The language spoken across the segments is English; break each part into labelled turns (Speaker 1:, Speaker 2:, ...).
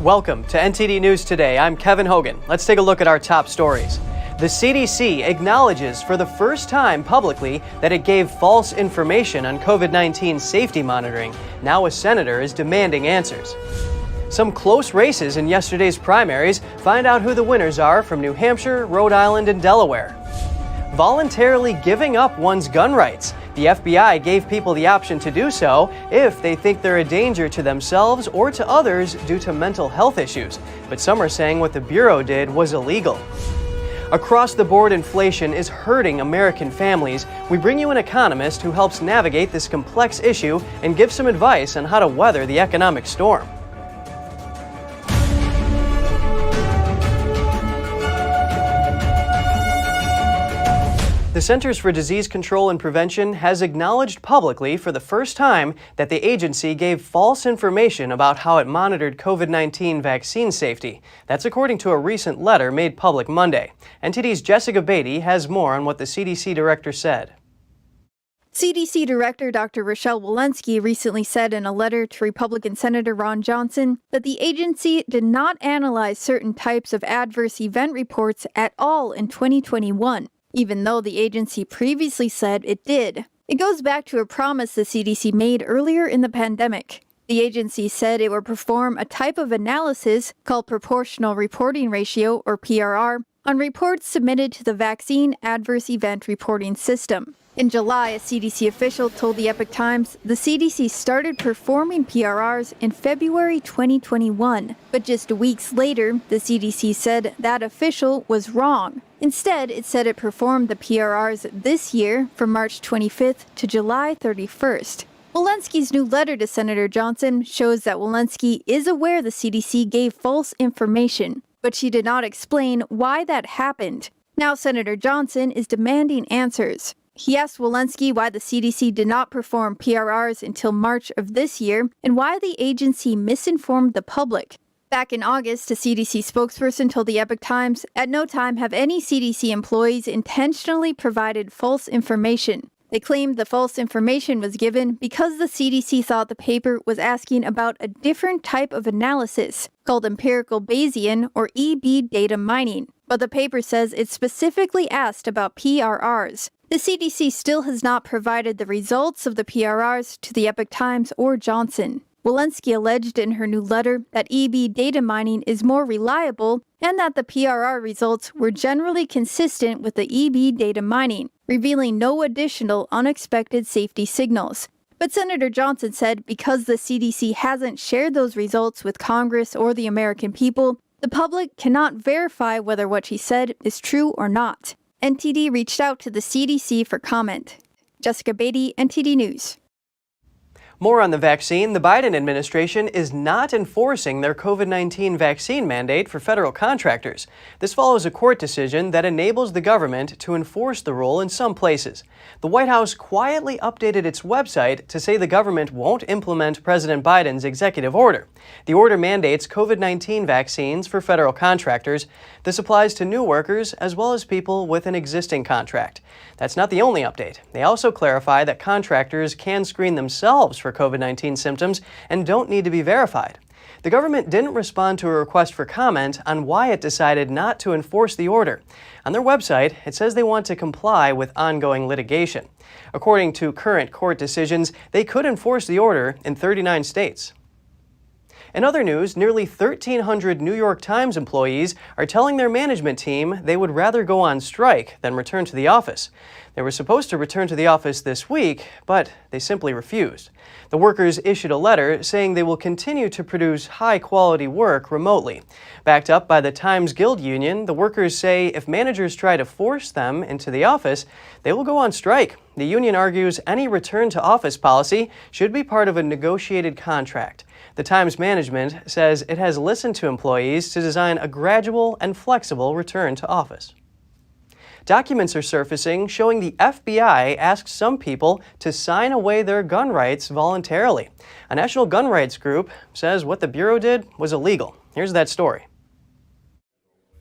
Speaker 1: Welcome to NTD News Today. I'm Kevin Hogan. Let's take a look at our top stories. The CDC acknowledges for the first time publicly that it gave false information on COVID-19 safety monitoring. Now a senator is demanding answers. Some close races in yesterday's primaries. Find out who the winners are from New Hampshire, Rhode Island, and Delaware. Voluntarily giving up one's gun rights. The FBI gave people the option to do so if they think they're a danger to themselves or to others due to mental health issues. But some are saying what the Bureau did was illegal. Across-the-board inflation is hurting American families. We bring you an economist who helps navigate this complex issue and gives some advice on how to weather the economic storm. The Centers for Disease Control and Prevention has acknowledged publicly for the first time that the agency gave false information about how it monitored COVID-19 vaccine safety. That's according to a recent letter made public Monday. NTD's Jessica Beatty has more on what the CDC director said.
Speaker 2: CDC Director Dr. Rochelle Walensky recently said in a letter to Republican Senator Ron Johnson that the agency did not analyze certain types of adverse event reports at all in 2021. Even though the agency previously said it did. It goes back to a promise the CDC made earlier in the pandemic. The agency said it would perform a type of analysis called Proportional Reporting Ratio, or PRR, on reports submitted to the Vaccine Adverse Event Reporting System. In July, a CDC official told the Epoch Times the CDC started performing PRRs in February 2021. But just weeks later, the CDC said that official was wrong. Instead, it said it performed the PRRs this year from March 25th to July 31st. Walensky's new letter to Senator Johnson shows that Walensky is aware the CDC gave false information, but she did not explain why that happened. Now Senator Johnson is demanding answers. He asked Walensky why the CDC did not perform PRRs until March of this year and why the agency misinformed the public. Back in August, a CDC spokesperson told the Epoch Times, at no time have any CDC employees intentionally provided false information. They claimed the false information was given because the CDC thought the paper was asking about a different type of analysis called empirical Bayesian or EB data mining. But the paper says it specifically asked about PRRs. The CDC still has not provided the results of the PRRs to the Epoch Times or Johnson. Walensky alleged in her new letter that EB data mining is more reliable and that the PRR results were generally consistent with the EB data mining, revealing no additional unexpected safety signals. But Senator Johnson said because the CDC hasn't shared those results with Congress or the American people, the public cannot verify whether what she said is true or not. NTD reached out to the CDC for comment. Jessica Beatty, NTD News.
Speaker 1: More on the vaccine. The Biden administration is not enforcing their COVID-19 vaccine mandate for federal contractors. This follows a court decision that enables the government to enforce the rule in some places. The White House quietly updated its website to say the government won't implement President Biden's executive order. The order mandates COVID-19 vaccines for federal contractors. This applies to new workers as well as people with an existing contract. That's not the only update. They also clarify that contractors can screen themselves for COVID-19 symptoms and don't need to be verified. The government didn't respond to a request for comment on why it decided not to enforce the order. On their website, it says they want to comply with ongoing litigation. According to current court decisions, they could enforce the order in 39 states. In other news, nearly 1,300 New York Times employees are telling their management team they would rather go on strike than return to the office. They were supposed to return to the office this week, but they simply refused. The workers issued a letter saying they will continue to produce high-quality work remotely. Backed up by the Times Guild Union, the workers say if managers try to force them into the office, they will go on strike. The union argues any return-to-office policy should be part of a negotiated contract. The Times management says it has listened to employees to design a gradual and flexible return to office. Documents are surfacing showing the FBI asked some people to sign away their gun rights voluntarily. A national gun rights group says what the Bureau did was illegal. Here's that story.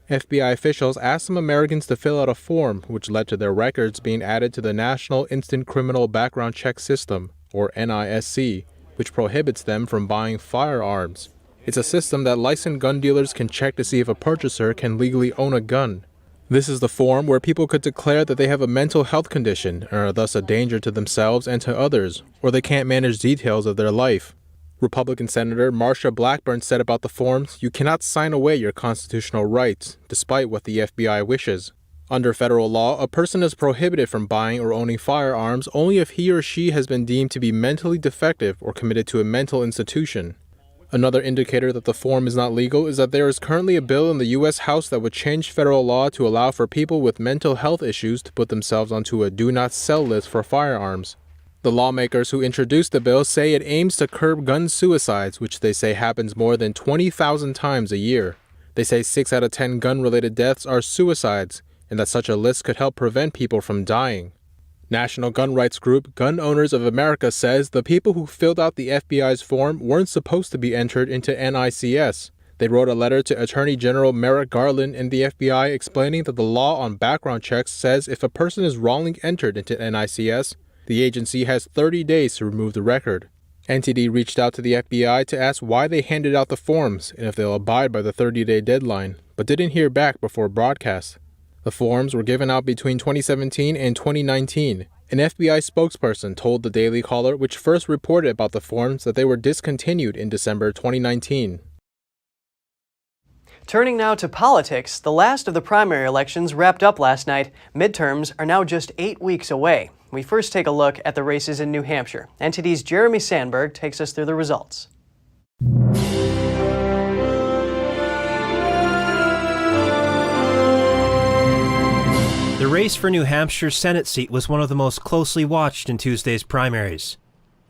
Speaker 3: FBI officials asked some Americans to fill out a form, which led to their records being added to the National Instant Criminal Background Check System, or NISC, which prohibits them from buying firearms. It's a system that licensed gun dealers can check to see if a purchaser can legally own a gun. This is the form where people could declare that they have a mental health condition and are thus a danger to themselves and to others, or they can't manage details of their life. Republican Senator Marsha Blackburn said about the forms, "You cannot sign away your constitutional rights, despite what the FBI wishes. Under federal law, a person is prohibited from buying or owning firearms only if he or she has been deemed to be mentally defective or committed to a mental institution." Another indicator that the form is not legal is that there is currently a bill in the U.S. House that would change federal law to allow for people with mental health issues to put themselves onto a do not sell list for firearms. The lawmakers who introduced the bill say it aims to curb gun suicides, which they say happens more than 20,000 times a year. They say 6 out of 10 gun-related deaths are suicides, and that such a list could help prevent people from dying. National gun rights group Gun Owners of America says the people who filled out the FBI's form weren't supposed to be entered into NICS. They wrote a letter to Attorney General Merrick Garland in the FBI explaining that the law on background checks says if a person is wrongly entered into NICS, the agency has 30 days to remove the record. NTD reached out to the FBI to ask why they handed out the forms and if they'll abide by the 30-day deadline, but didn't hear back before broadcast. The forms were given out between 2017 and 2019. An FBI spokesperson told the Daily Caller, which first reported about the forms, that they were discontinued in December 2019.
Speaker 1: Turning now to politics, the last of the primary elections wrapped up last night. Midterms are now just 8 weeks away. We first take a look at the races in New Hampshire. NTD's Jeremy Sandberg takes us through the results.
Speaker 4: The race for New Hampshire's Senate seat was one of the most closely watched in Tuesday's primaries.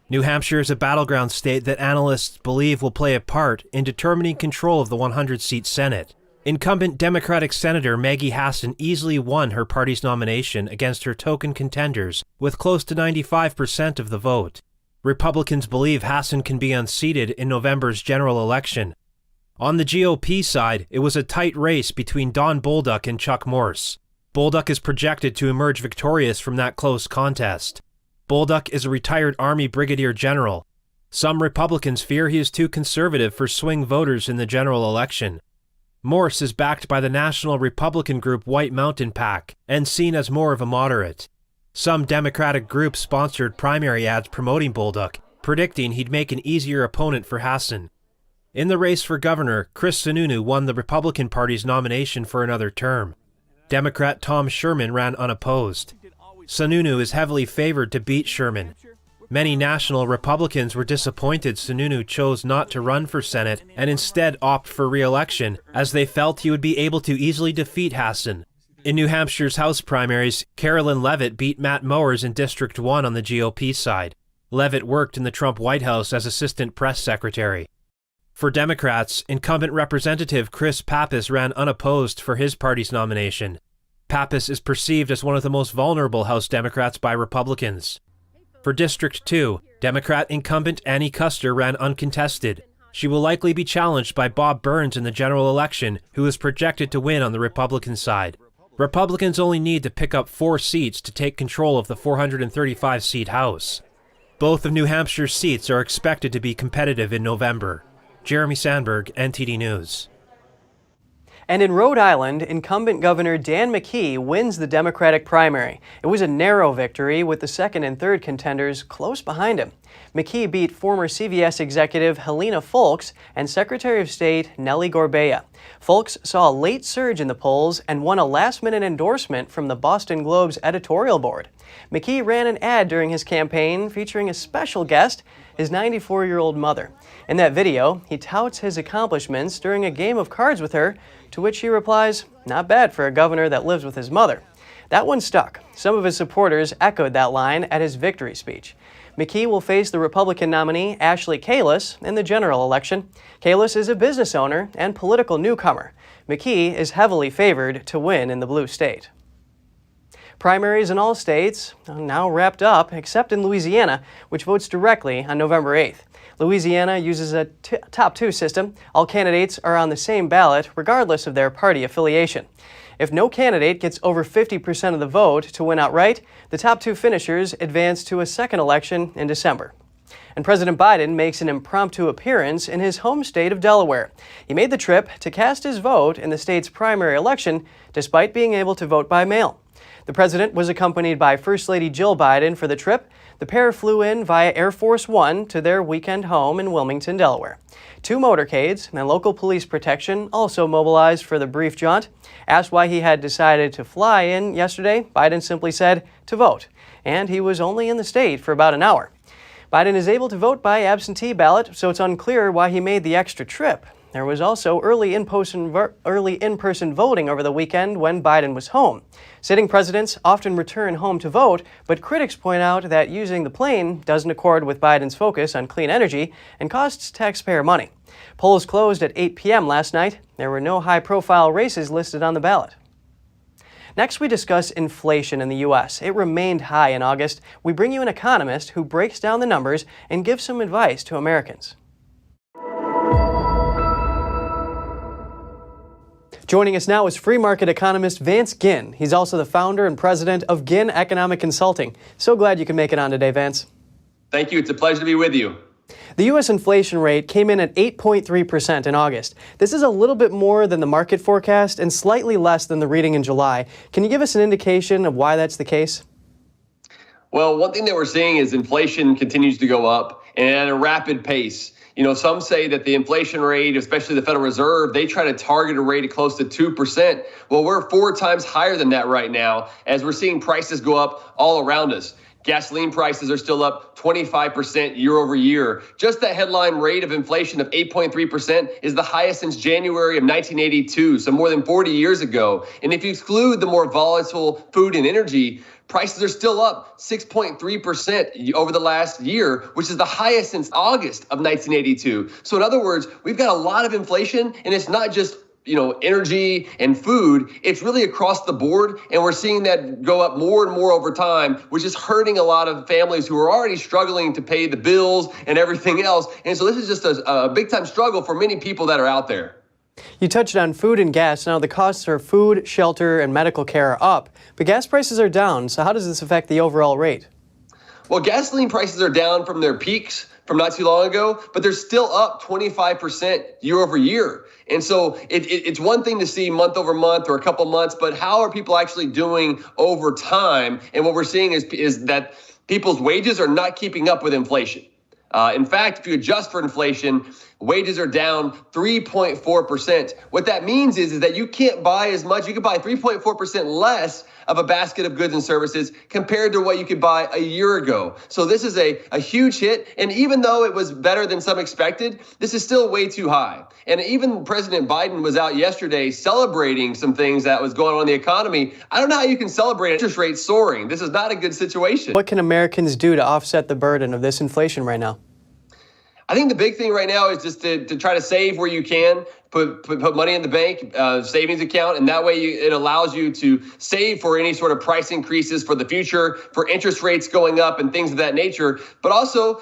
Speaker 4: New Hampshire is a battleground state that analysts believe will play a part in determining control of the 100-seat Senate. Incumbent Democratic Senator Maggie Hassan easily won her party's nomination against her token contenders with close to 95% of the vote. Republicans believe Hassan can be unseated in November's general election. On the GOP side, it was a tight race between Don Bolduc and Chuck Morse. Bolduc is projected to emerge victorious from that close contest. Bolduc is a retired Army brigadier general. Some Republicans fear he is too conservative for swing voters in the general election. Morse is backed by the national Republican group White Mountain PAC and seen as more of a moderate. Some Democratic groups sponsored primary ads promoting Bolduc, predicting he'd make an easier opponent for Hassan. In the race for governor, Chris Sununu won the Republican Party's nomination for another term. Democrat Tom Sherman ran unopposed. Sununu is heavily favored to beat Sherman. Many national Republicans were disappointed Sununu chose not to run for Senate and instead opt for re-election, as they felt he would be able to easily defeat Hassan. In New Hampshire's House primaries, Carolyn Levitt beat Matt Mowers in District 1 on the GOP side. Levitt worked in the Trump White House as assistant press secretary. For Democrats, incumbent Representative Chris Pappas ran unopposed for his party's nomination. Pappas is perceived as one of the most vulnerable House Democrats by Republicans. For District 2, Democrat incumbent Annie Custer ran uncontested. She will likely be challenged by Bob Burns in the general election, who is projected to win on the Republican side. Republicans only need to pick up 4 seats to take control of the 435-seat House. Both of New Hampshire's seats are expected to be competitive in November. Jeremy Sandberg, NTD News.
Speaker 1: And in Rhode Island, incumbent Governor Dan Mckee wins the Democratic primary. It was a narrow victory with the second and third contenders close behind him. Mckee beat former CVS executive Helena Foulkes and Secretary of State Nellie Gorbea. Foulkes saw a late surge in the polls and won a last-minute endorsement from the Boston Globe's editorial board. Mckee ran an ad during his campaign featuring a special guest, his 94-year-old mother. In that video, he touts his accomplishments during a game of cards with her, to which he replies, "Not bad for a governor that lives with his mother." That one stuck. Some of his supporters echoed that line at his victory speech. Mckee will face the Republican nominee Ashley Kalus in the general election. Kalus is a business owner and political newcomer. Mckee is heavily favored to win in the blue state. Primaries in all states are now wrapped up, except in Louisiana, which votes directly on November 8th. Louisiana uses a top 2 system. All candidates are on the same ballot, regardless of their party affiliation. If no candidate gets over 50% of the vote to win outright, the top 2 finishers advance to a second election in December. And President Biden makes an impromptu appearance in his home state of Delaware. He made the trip to cast his vote in the state's primary election, despite being able to vote by mail. The president was accompanied by First Lady Jill Biden for the trip. The pair flew in via Air Force One to their weekend home in Wilmington, Delaware. 2 motorcades and local police protection also mobilized for the brief jaunt. Asked why he had decided to fly in yesterday, Biden simply said, to vote. And he was only in the state for about an hour. Biden is able to vote by absentee ballot, so it's unclear why he made the extra trip. There was also early in-person voting over the weekend when Biden was home. Sitting presidents often return home to vote, but critics point out that using the plane doesn't accord with Biden's focus on clean energy and costs taxpayer money. Polls closed at 8 p.m. last night. There were no high-profile races listed on the ballot. Next, we discuss inflation in the U.S. It remained high in August. We bring you an economist who breaks down the numbers and gives some advice to Americans. Joining us now is free market economist Vance Ginn. He's also the founder and president of Ginn Economic Consulting. So glad you can make it on today, Vance.
Speaker 5: Thank you. It's a pleasure to be with you.
Speaker 1: The U.S. inflation rate came in at 8.3% in August. This is a little bit more than the market forecast and slightly less than the reading in July. Can you give us an indication of why that's the case?
Speaker 5: Well, one thing that we're seeing is inflation continues to go up and at a rapid pace. You know, some say that the inflation rate, especially the Federal Reserve, they try to target a rate of close to 2%. Well, we're 4 times higher than that right now as we're seeing prices go up all around us. Gasoline prices are still up 25% year over year. Just that headline rate of inflation of 8.3% is the highest since January of 1982, so more than 40 years ago. And if you exclude the more volatile food and energy, prices are still up 6.3% over the last year, which is the highest since August of 1982. So in other words, we've got a lot of inflation, and it's not just energy and food, it's really across the board. And we're seeing that go up more and more over time, which is hurting a lot of families who are already struggling to pay the bills and everything else. And so this is just a big time struggle for many people that are out there.
Speaker 1: You touched on food and gas. Now the costs for food, shelter, and medical care are up, but gas prices are down. So how does this affect the overall rate?
Speaker 5: Well, gasoline prices are down from their peaks from not too long ago, but they're still up 25% year over year. And so it's one thing to see month over month or a couple months, but how are people actually doing over time? And what we're seeing is that people's wages are not keeping up with inflation. In fact, if you adjust for inflation, wages are down 3.4%. What that means is that you can't buy as much. You could buy 3.4% less of a basket of goods and services compared to what you could buy a year ago. So this is a huge hit. And even though it was better than some expected, this is still way too high. And even President Biden was out yesterday celebrating some things that was going on in the economy. I don't know how you can celebrate interest rates soaring. This is not a good situation.
Speaker 1: What can Americans do to offset the burden of this inflation right now?
Speaker 5: I think the big thing right now is just to try to save where you can, put money in the bank, savings account, and that way it allows you to save for any sort of price increases for the future, for interest rates going up and things of that nature. But also,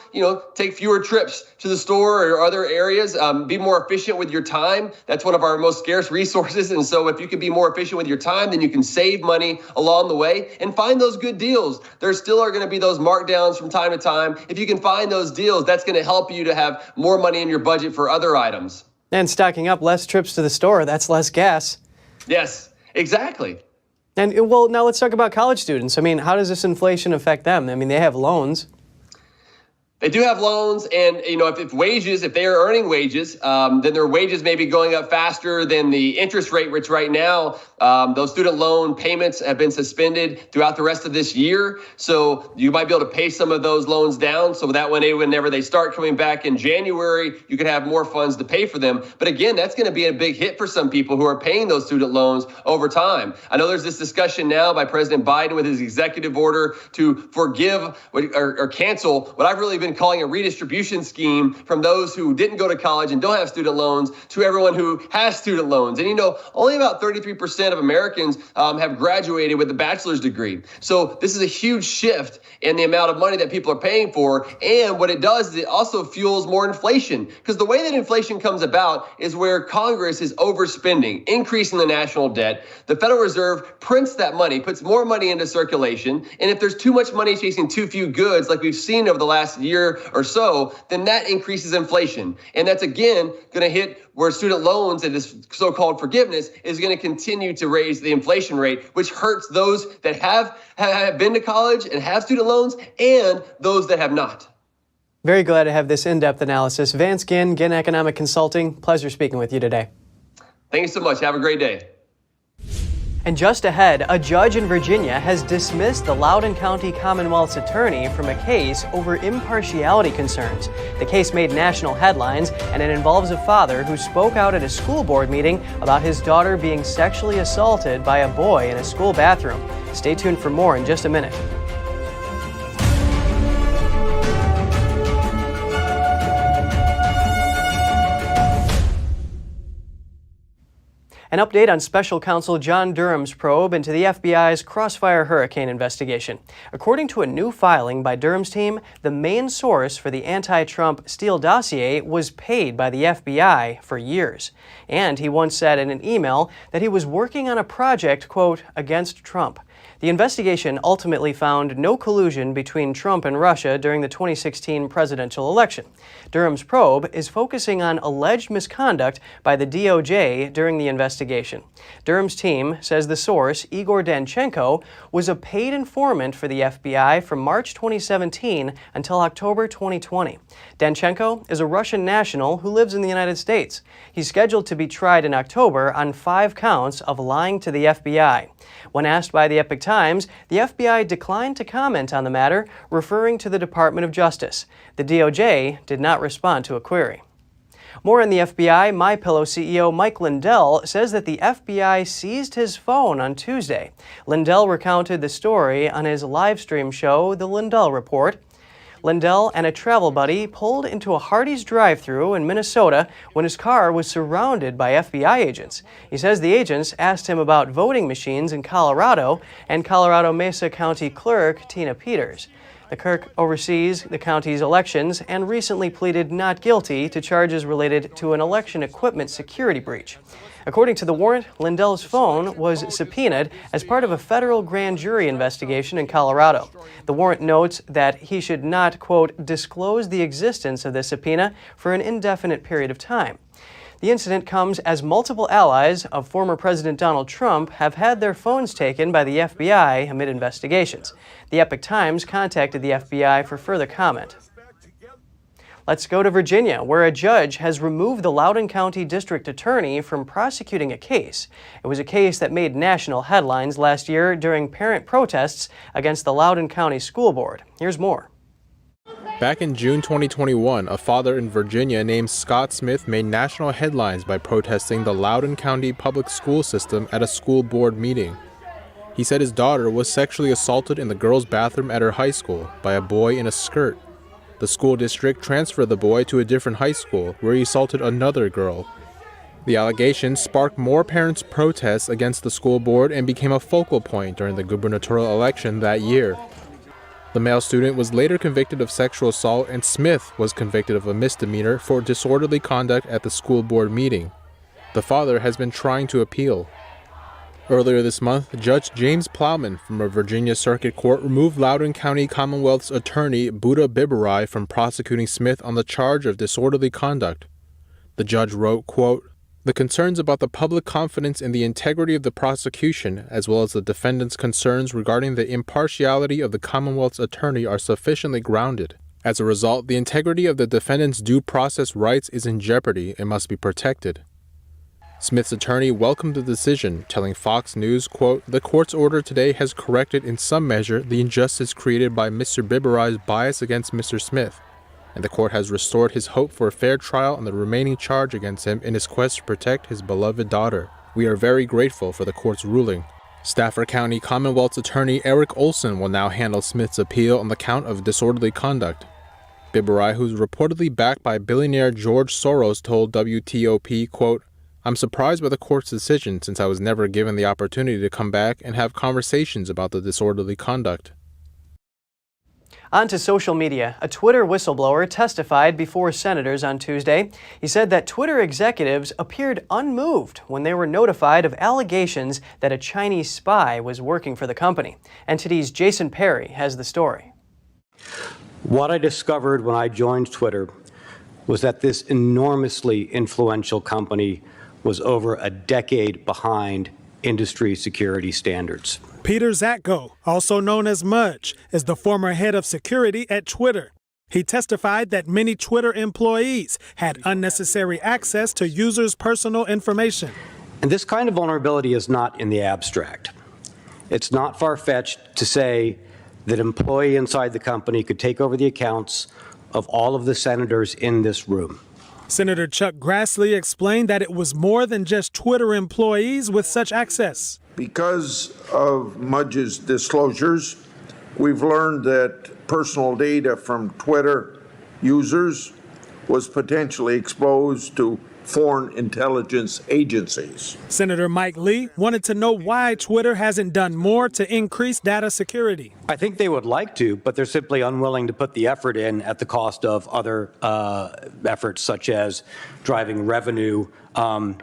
Speaker 5: take fewer trips to the store or other areas, be more efficient with your time. That's one of our most scarce resources. And so if you can be more efficient with your time, then you can save money along the way and find those good deals. There still are going to be those markdowns from time to time. If you can find those deals, that's going to help you to have more money in your budget for other items.
Speaker 1: And stocking up, less trips to the store, that's less gas.
Speaker 5: Yes, exactly.
Speaker 1: And well, now let's talk about college students. I mean, how does this inflation affect them? I mean, they have loans.
Speaker 5: They do have loans, and if they are earning wages, then their wages may be going up faster than the interest rate, which right now, those student loan payments have been suspended throughout the rest of this year. So you might be able to pay some of those loans down so that whenever they start coming back in January, you can have more funds to pay for them. But again, that's going to be a big hit for some people who are paying those student loans over time. I know there's this discussion now by President Biden with his executive order to forgive or cancel what I've really been calling a redistribution scheme from those who didn't go to college and don't have student loans to everyone who has student loans. And only about 33% of Americans have graduated with a bachelor's degree. So this is a huge shift in the amount of money that people are paying for. And what it does is it also fuels more inflation, because the way that inflation comes about is where Congress is overspending, increasing the national debt. The Federal Reserve prints that money, puts more money into circulation. And if there's too much money chasing too few goods, like we've seen over the last year year or so, then that increases inflation. And that's, again, going to hit where student loans and this so-called forgiveness is going to continue to raise the inflation rate, which hurts those that have been to college and have student loans and those that have not.
Speaker 1: Very glad to have this in-depth analysis. Vance Ginn, Ginn Economic Consulting, pleasure speaking with you today.
Speaker 5: Thank you so much. Have a great day.
Speaker 1: And just ahead, a judge in Virginia has dismissed the Loudoun County Commonwealth's attorney from a case over impartiality concerns. The case made national headlines, and it involves a father who spoke out at a school board meeting about his daughter being sexually assaulted by a boy in a school bathroom. Stay tuned for more in just a minute. An update on Special Counsel John Durham's probe into the FBI's Crossfire Hurricane investigation. According to a new filing by Durham's team, the main source for the anti-Trump Steele dossier was paid by the FBI for years. And he once said in an email that he was working on a project, quote, against Trump. The investigation ultimately found no collusion between Trump and Russia during the 2016 presidential election. Durham's probe is focusing on alleged misconduct by the DOJ during the investigation. Durham's team says the source, Igor Danchenko, was a paid informant for the FBI from March 2017 until October 2020. Danchenko is a Russian national who lives in the United States. He's scheduled to be tried in October on 5 counts of lying to the FBI. When asked by the Epoch Times, the FBI declined to comment on the matter, referring to the Department of Justice. The DOJ did not respond to a query. More on the FBI, MyPillow CEO Mike Lindell says that the FBI seized his phone on Tuesday. Lindell recounted the story on his live stream show, The Lindell Report. Lindell and a travel buddy pulled into a Hardee's drive-thru in Minnesota when his car was surrounded by FBI agents. He says the agents asked him about voting machines in Colorado and Colorado Mesa County Clerk Tina Peters. The clerk oversees the county's elections and recently pleaded not guilty to charges related to an election equipment security breach. According to the warrant, Lindell's phone was subpoenaed as part of a federal grand jury investigation in Colorado. The warrant notes that he should not, quote, disclose the existence of the subpoena for an indefinite period of time. The incident comes as multiple allies of former President Donald Trump have had their phones taken by the FBI amid investigations. The Epoch Times contacted the FBI for further comment. Let's go to Virginia, where a judge has removed the Loudoun County District Attorney from prosecuting a case. It was a case that made national headlines last year during parent protests against the Loudoun County School Board. Here's more.
Speaker 3: Back in June 2021, a father in Virginia named Scott Smith made national headlines by protesting the Loudoun County public school system at a school board meeting. He said his daughter was sexually assaulted in the girls' bathroom at her high school by a boy in a skirt. The school district transferred the boy to a different high school, where he assaulted another girl. The allegations sparked more parents' protests against the school board and became a focal point during the gubernatorial election that year. The male student was later convicted of sexual assault, and Smith was convicted of a misdemeanor for disorderly conduct at the school board meeting. The father has been trying to appeal. Earlier this month, Judge James Plowman from a Virginia Circuit Court removed Loudoun County Commonwealth's attorney Buddha Bibarai from prosecuting Smith on the charge of disorderly conduct. The judge wrote, quote, "The concerns about the public confidence in the integrity of the prosecution, as well as the defendant's concerns regarding the impartiality of the Commonwealth's attorney, are sufficiently grounded. As a result, the integrity of the defendant's due process rights is in jeopardy and must be protected." Smith's attorney welcomed the decision, telling Fox News, quote, "The court's order today has corrected in some measure the injustice created by Mr. Bibarai's bias against Mr. Smith, and the court has restored his hope for a fair trial on the remaining charge against him in his quest to protect his beloved daughter. We are very grateful for the court's ruling." Stafford County Commonwealth's attorney Eric Olson will now handle Smith's appeal on the count of disorderly conduct. Bibarai, who's reportedly backed by billionaire George Soros, told WTOP, quote, "I'm surprised by the court's decision since I was never given the opportunity to come back and have conversations about the disorderly conduct."
Speaker 1: On to social media. A Twitter whistleblower testified before senators on Tuesday. He said that Twitter executives appeared unmoved when they were notified of allegations that a Chinese spy was working for the company. NTD's Jason Perry has the story.
Speaker 6: What I discovered when I joined Twitter was that this enormously influential company was over a decade behind industry security standards.
Speaker 7: Peter Zatko, also known as Mudge, is the former head of security at Twitter. He testified that many Twitter employees had unnecessary access to users' personal information.
Speaker 6: And this kind of vulnerability is not in the abstract. It's not far-fetched to say that an employee inside the company could take over the accounts of all of the senators in this room.
Speaker 7: Senator Chuck Grassley explained that it was more than just Twitter employees with such access.
Speaker 8: Because of Mudge's disclosures, we've learned that personal data from Twitter users was potentially exposed to foreign intelligence agencies.
Speaker 7: Senator Mike Lee wanted to know why Twitter hasn't done more to increase data security.
Speaker 6: I think they would like to, but they're simply unwilling to put the effort in at the cost of other efforts, such as driving revenue. I'm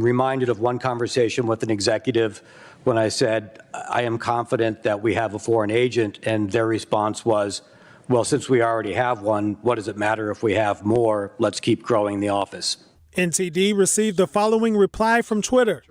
Speaker 6: reminded of one conversation with an executive when I said, I am confident that we have a foreign agent, and their response was, well, since we already have one, what does it matter if we have more? Let's keep growing the office.
Speaker 7: NTD received the following reply from Twitter.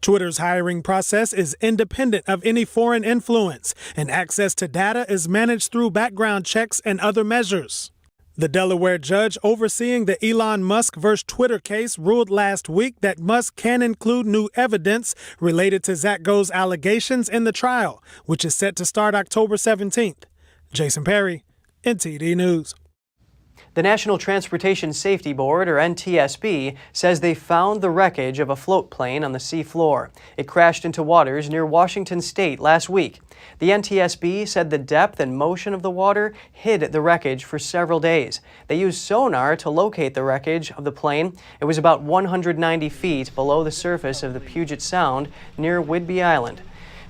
Speaker 7: Twitter's hiring process is independent of any foreign influence, and access to data is managed through background checks and other measures. The Delaware judge overseeing the Elon Musk versus Twitter case ruled last week that Musk can include new evidence related to Zatko's allegations in the trial, which is set to start October 17th. Jason Perry, NTD News.
Speaker 1: The National Transportation Safety Board, or NTSB, says they found the wreckage of a floatplane on the sea floor. It crashed into waters near Washington State last week. The NTSB said the depth and motion of the water hid the wreckage for several days. They used sonar to locate the wreckage of the plane. It was about 190 feet below the surface of the Puget Sound near Whidbey Island.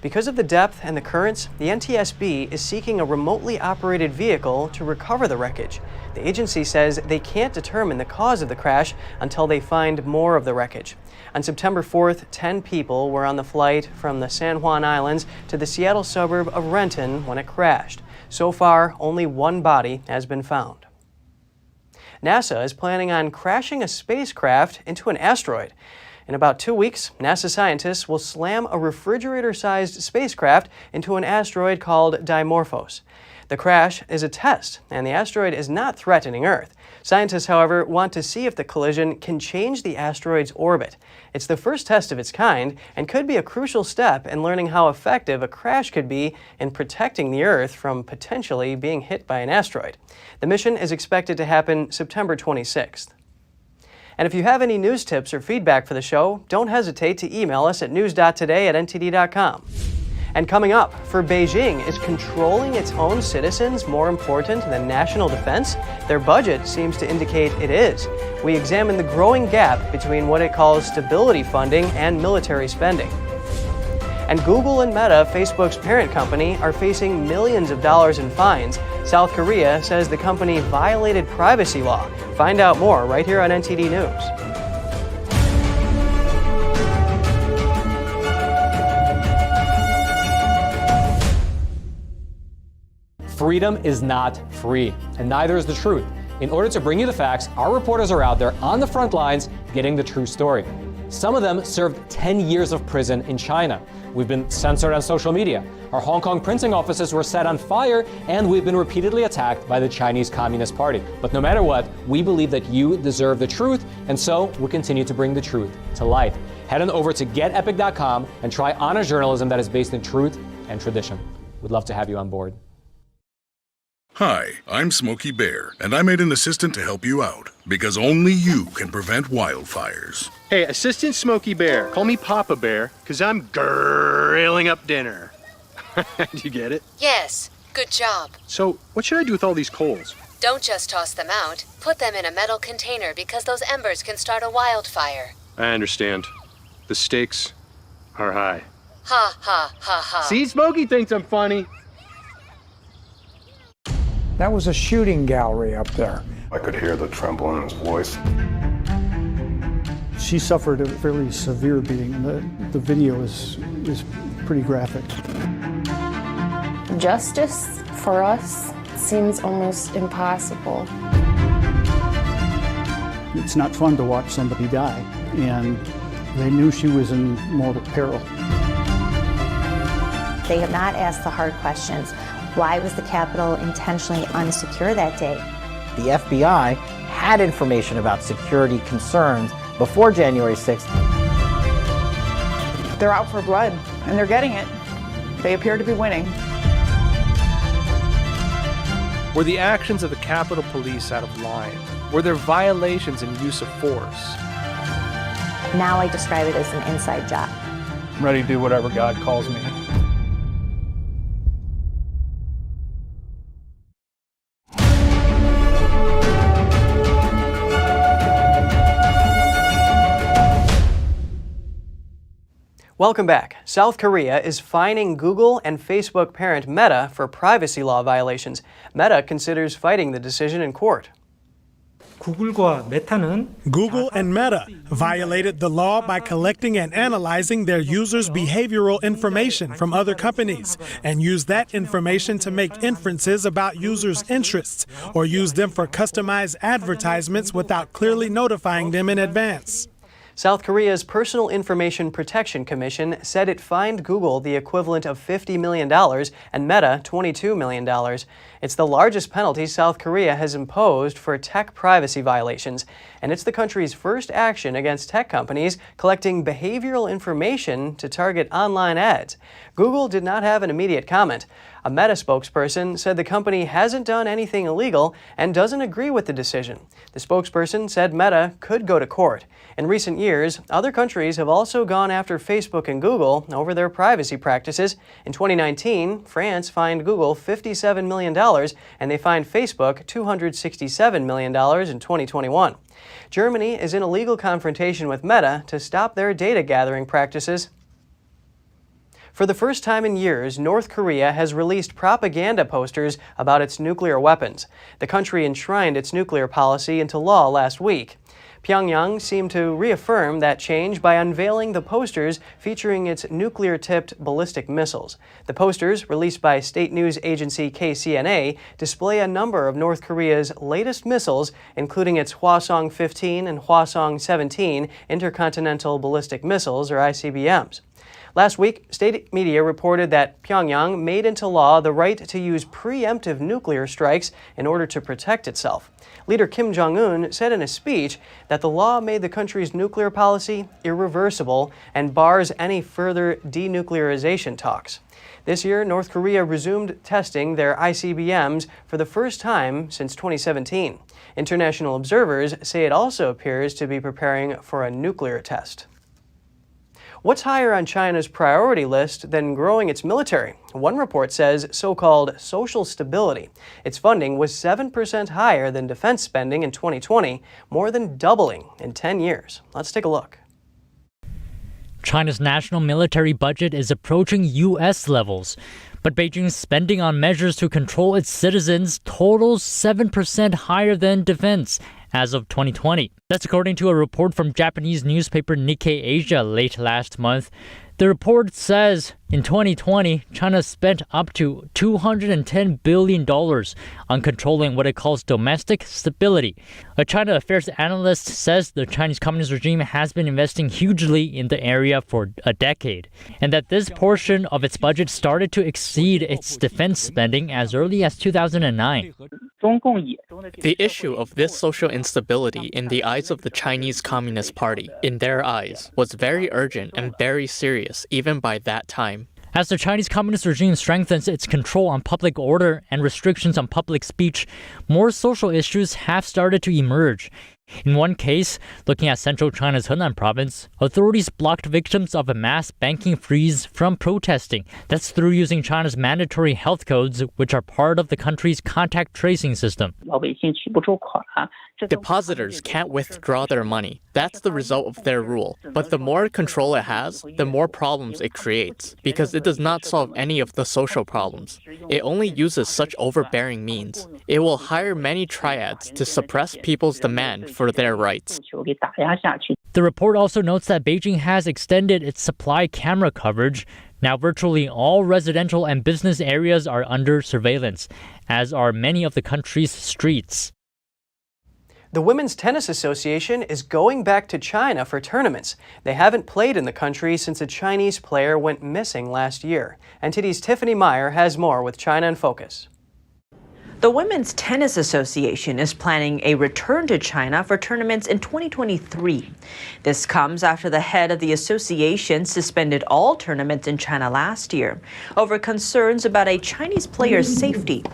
Speaker 1: Because of the depth and the currents, the NTSB is seeking a remotely operated vehicle to recover the wreckage. The agency says they can't determine the cause of the crash until they find more of the wreckage. On September 4th, 10 people were on the flight from the San Juan Islands to the Seattle suburb of Renton when it crashed. So far, only one body has been found. NASA is planning on crashing a spacecraft into an asteroid. In about 2 weeks, NASA scientists will slam a refrigerator-sized spacecraft into an asteroid called Dimorphos. The crash is a test, and the asteroid is not threatening Earth. Scientists, however, want to see if the collision can change the asteroid's orbit. It's the first test of its kind and could be a crucial step in learning how effective a crash could be in protecting the Earth from potentially being hit by an asteroid. The mission is expected to happen September 26th. And if you have any news tips or feedback for the show, don't hesitate to email us at news.today@ntd.com. And coming up, for Beijing, is controlling its own citizens more important than national defense? Their budget seems to indicate it is. We examine the growing gap between what it calls stability funding and military spending. And Google and Meta, Facebook's parent company, are facing millions of dollars in fines. South Korea says the company violated privacy law. Find out more right here on NTD News.
Speaker 9: Freedom is not free, and neither is the truth. In order to bring you the facts, our reporters are out there on the front lines getting the true story. Some of them served 10 years of prison in China. We've been censored on social media. Our Hong Kong printing offices were set on fire, and we've been repeatedly attacked by the Chinese Communist Party. But no matter what, we believe that you deserve the truth, and so we continue to bring the truth to light. Head on over to getepic.com and try honest journalism that is based in truth and tradition. We'd love to have you on board.
Speaker 10: Hi, I'm Smokey Bear, and I made an assistant to help you out, because only you can prevent wildfires.
Speaker 11: Hey, Assistant Smokey Bear, call me Papa Bear, because I'm grilling up dinner. Do you get it?
Speaker 12: Yes, good job.
Speaker 11: So, what should I do with all these coals?
Speaker 12: Don't just toss them out. Put them in a metal container because those embers can start a wildfire.
Speaker 11: I understand. The stakes are high.
Speaker 12: Ha, ha, ha, ha.
Speaker 11: See, Smokey thinks I'm funny.
Speaker 13: That was a shooting gallery up there.
Speaker 14: I could hear the tremble in his voice.
Speaker 15: She suffered a fairly severe beating. The video is pretty graphic.
Speaker 16: Justice for us seems almost impossible.
Speaker 15: It's not fun to watch somebody die, and they knew she was in mortal peril.
Speaker 17: They have not asked the hard questions. Why was the Capitol intentionally unsecure that day?
Speaker 18: The FBI had information about security concerns before January 6th.
Speaker 19: They're out for blood, and they're getting it. They appear to be winning.
Speaker 20: Were the actions of the Capitol Police out of line? Were there violations in use of force?
Speaker 17: Now I describe it as an inside job.
Speaker 15: I'm ready to do whatever God calls me.
Speaker 1: Welcome back. South Korea is fining Google and Facebook parent Meta for privacy law violations. Meta considers fighting the decision in court.
Speaker 7: Google and Meta violated the law by collecting and analyzing their users' behavioral information from other companies and used that information to make inferences about users' interests or use them for customized advertisements without clearly notifying them in advance.
Speaker 1: South Korea's Personal Information Protection Commission said it fined Google the equivalent of $50 million and Meta $22 million. It's the largest penalty South Korea has imposed for tech privacy violations, and it's the country's first action against tech companies collecting behavioral information to target online ads. Google did not have an immediate comment. A Meta spokesperson said the company hasn't done anything illegal and doesn't agree with the decision. The spokesperson said Meta could go to court. In recent years, other countries have also gone after Facebook and Google over their privacy practices. In 2019, France fined Google $57 million, and they fined Facebook $267 million in 2021. Germany is in a legal confrontation with Meta to stop their data gathering practices. For the first time in years, North Korea has released propaganda posters about its nuclear weapons. The country enshrined its nuclear policy into law last week. Pyongyang seemed to reaffirm that change by unveiling the posters featuring its nuclear-tipped ballistic missiles. The posters, released by state news agency KCNA, display a number of North Korea's latest missiles, including its Hwasong-15 and Hwasong-17 intercontinental ballistic missiles, or ICBMs. Last week, state media reported that Pyongyang made into law the right to use preemptive nuclear strikes in order to protect itself. Leader Kim Jong-un said in a speech that the law made the country's nuclear policy irreversible and bars any further denuclearization talks. This year, North Korea resumed testing their ICBMs for the first time since 2017. International observers say it also appears to be preparing for a nuclear test. What's higher on China's priority list than growing its military? One report says so-called social stability. Its funding was 7% higher than defense spending in 2020, more than doubling in 10 years. Let's take a look.
Speaker 21: China's national military budget is approaching U.S. levels, but Beijing's spending on measures to control its citizens totals 7% higher than defense as of 2020. That's according to a report from Japanese newspaper Nikkei Asia late last month. The report says in 2020, China spent up to $210 billion on controlling what it calls domestic stability. A China affairs analyst says the Chinese Communist regime has been investing hugely in the area for a decade, and that this portion of its budget started to exceed its defense spending as early as 2009.
Speaker 22: The issue of this social instability in the eyes of the Chinese Communist Party, in their eyes, was very urgent and very serious even by that time.
Speaker 21: As the Chinese Communist regime strengthens its control on public order and restrictions on public speech, more social issues have started to emerge. In one case, looking at central China's Henan province, authorities blocked victims of a mass banking freeze from protesting. That's through using China's mandatory health codes, which are part of the country's contact tracing system.
Speaker 22: Depositors can't withdraw their money. That's the result of their rule. But the more control it has, the more problems it creates, because it does not solve any of the social problems. It only uses such overbearing means. It will hire many triads to suppress people's demand for their rights.
Speaker 21: The report also notes that Beijing has extended its supply camera coverage. Now virtually all residential and business areas are under surveillance, as are many of the country's streets.
Speaker 1: The Women's Tennis Association is going back to China for tournaments. They haven't played in the country since a Chinese player went missing last year. NTD's Tiffany Meyer has more with China in Focus.
Speaker 2: The Women's Tennis Association is planning a return to China for tournaments in 2023. This comes after the head of the association suspended all tournaments in China last year over concerns about a Chinese player's safety.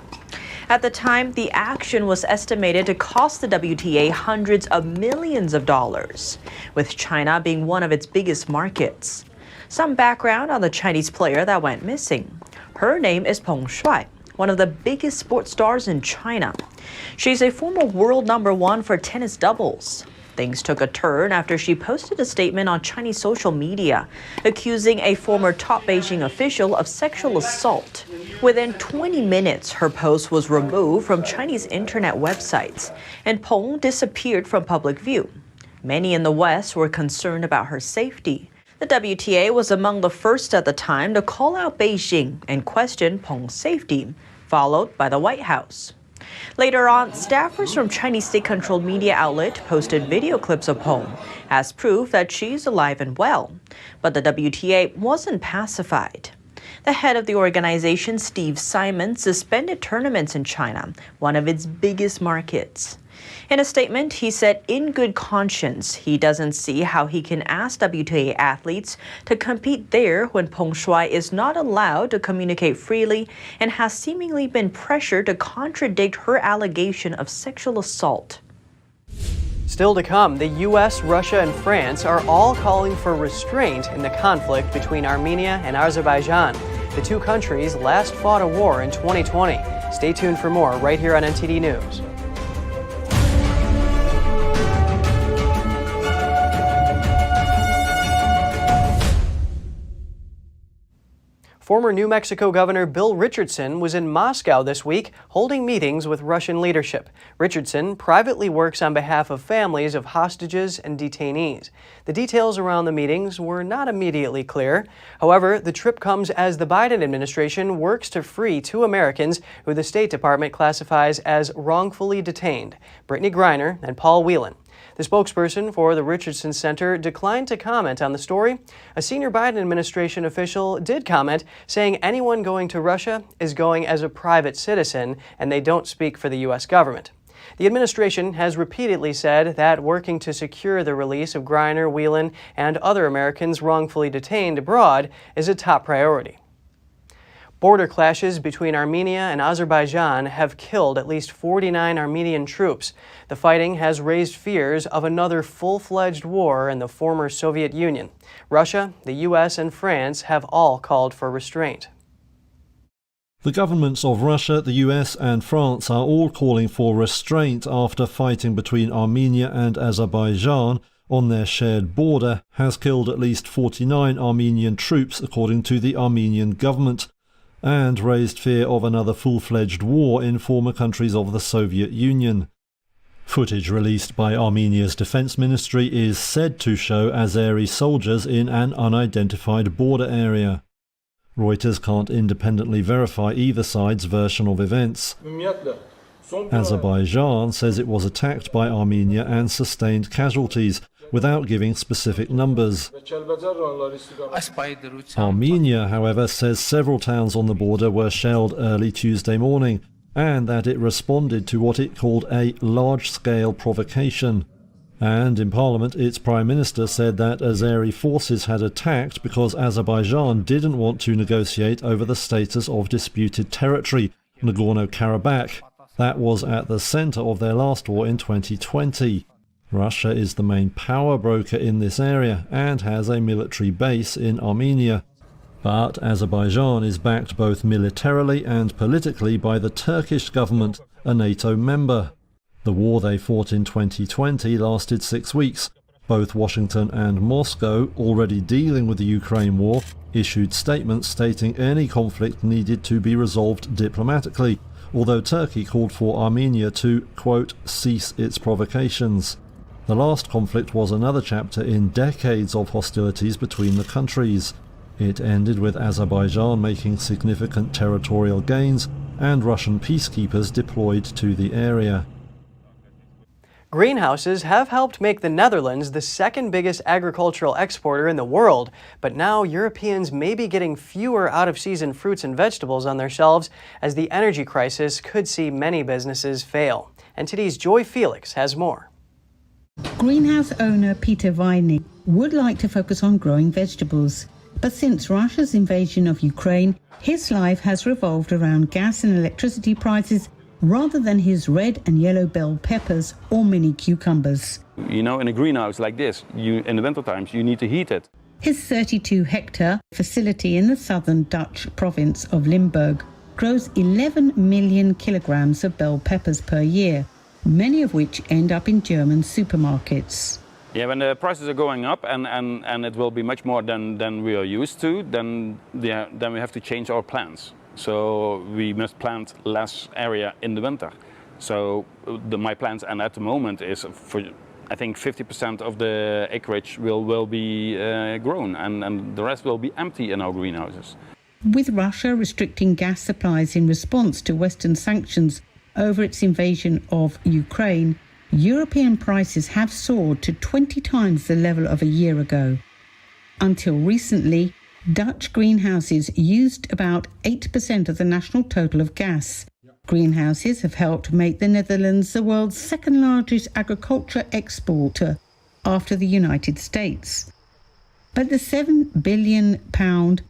Speaker 2: At the time, the action was estimated to cost the WTA hundreds of millions of dollars, with China being one of its biggest markets. Some background on the Chinese player that went missing. Her name is Peng Shuai, one of the biggest sports stars in China. She's a former world #1 for tennis doubles. Things took a turn after she posted a statement on Chinese social media accusing a former top Beijing official of sexual assault. Within 20 minutes, her post was removed from Chinese internet websites, and Peng disappeared from public view. Many in the West were concerned about her safety. The WTA was among the first at the time to call out Beijing and question Peng's safety, followed by the White House. Later on, staffers from Chinese state-controlled media outlet posted video clips of Peng as proof that she's alive and well. But the WTA wasn't pacified. The head of the organization, Steve Simon, suspended tournaments in China, one of its biggest markets. In a statement, he said in good conscience, he doesn't see how he can ask WTA athletes to compete there when Peng Shuai is not allowed to communicate freely and has seemingly been pressured to contradict her allegation of sexual assault.
Speaker 1: Still to come, the U.S., Russia, and France are all calling for restraint in the conflict between Armenia and Azerbaijan. The two countries last fought a war in 2020. Stay tuned for more right here on NTD News. Former New Mexico Governor Bill Richardson was in Moscow this week holding meetings with Russian leadership. Richardson privately works on behalf of families of hostages and detainees. The details around the meetings were not immediately clear. However, the trip comes as the Biden administration works to free two Americans who the State Department classifies as wrongfully detained, Brittany Griner and Paul Whelan. The spokesperson for the Richardson Center declined to comment on the story. A senior Biden administration official did comment, saying anyone going to Russia is going as a private citizen and they don't speak for the U.S. government. The administration has repeatedly said that working to secure the release of Griner, Whelan, and other Americans wrongfully detained abroad is a top priority. Border clashes between Armenia and Azerbaijan have killed at least 49 Armenian troops. The fighting has raised fears of another full-fledged war in the former Soviet Union. Russia, the U.S., and France have all called for restraint.
Speaker 4: The governments of Russia, the US and France are all calling for restraint after fighting between Armenia and Azerbaijan on their shared border has killed at least 49 Armenian troops, according to the Armenian government, and raised fear of another full-fledged war in former countries of the Soviet Union. Footage released by Armenia's defense ministry is said to show Azeri soldiers in an unidentified border area. Reuters can't independently verify either side's version of events. Azerbaijan says it was attacked by Armenia and sustained casualties, without giving specific numbers. Armenia, however, says several towns on the border were shelled early Tuesday morning, and that it responded to what it called a large-scale provocation. And in Parliament, its Prime Minister said that Azeri forces had attacked because Azerbaijan didn't want to negotiate over the status of disputed territory, Nagorno-Karabakh. That was at the centre of their last war in 2020. Russia is the main power broker in this area and has a military base in Armenia. But Azerbaijan is backed both militarily and politically by the Turkish government, a NATO member. The war they fought in 2020 lasted 6 weeks. Both Washington and Moscow, already dealing with the Ukraine war, issued statements stating any conflict needed to be resolved diplomatically, although Turkey called for Armenia to, quote, cease its provocations. The last conflict was another chapter in decades of hostilities between the countries. It ended with Azerbaijan making significant territorial gains and Russian peacekeepers deployed to the area.
Speaker 1: Greenhouses have helped make the Netherlands the second biggest agricultural exporter in the world, but now Europeans may be getting fewer out-of-season fruits and vegetables on their shelves as the energy crisis could see many businesses fail. NTD's Joy Felix has more.
Speaker 3: Greenhouse owner Peter Weinig would like to focus on growing vegetables, but since Russia's invasion of Ukraine, his life has revolved around gas and electricity prices rather than his red and yellow bell peppers or mini cucumbers.
Speaker 5: You know, in a greenhouse like this, in the winter times, you need to heat it.
Speaker 3: His 32-hectare facility in the southern Dutch province of Limburg grows 11 million kilograms of bell peppers per year, many of which end up in German supermarkets.
Speaker 5: Yeah, when the prices are going up and it will be much more than we are used to, then we have to change our plans. So we must plant less area in the winter. So my plans, and at the moment, is for I think 50% of the acreage will be grown, and the rest will be empty in our greenhouses.
Speaker 3: With Russia restricting gas supplies in response to Western sanctions over its invasion of Ukraine, European prices have soared to 20 times the level of a year ago. Until recently, Dutch greenhouses used about 8% of the national total of gas. Greenhouses have helped make the Netherlands the world's second largest agriculture exporter after the United States. But the £7 billion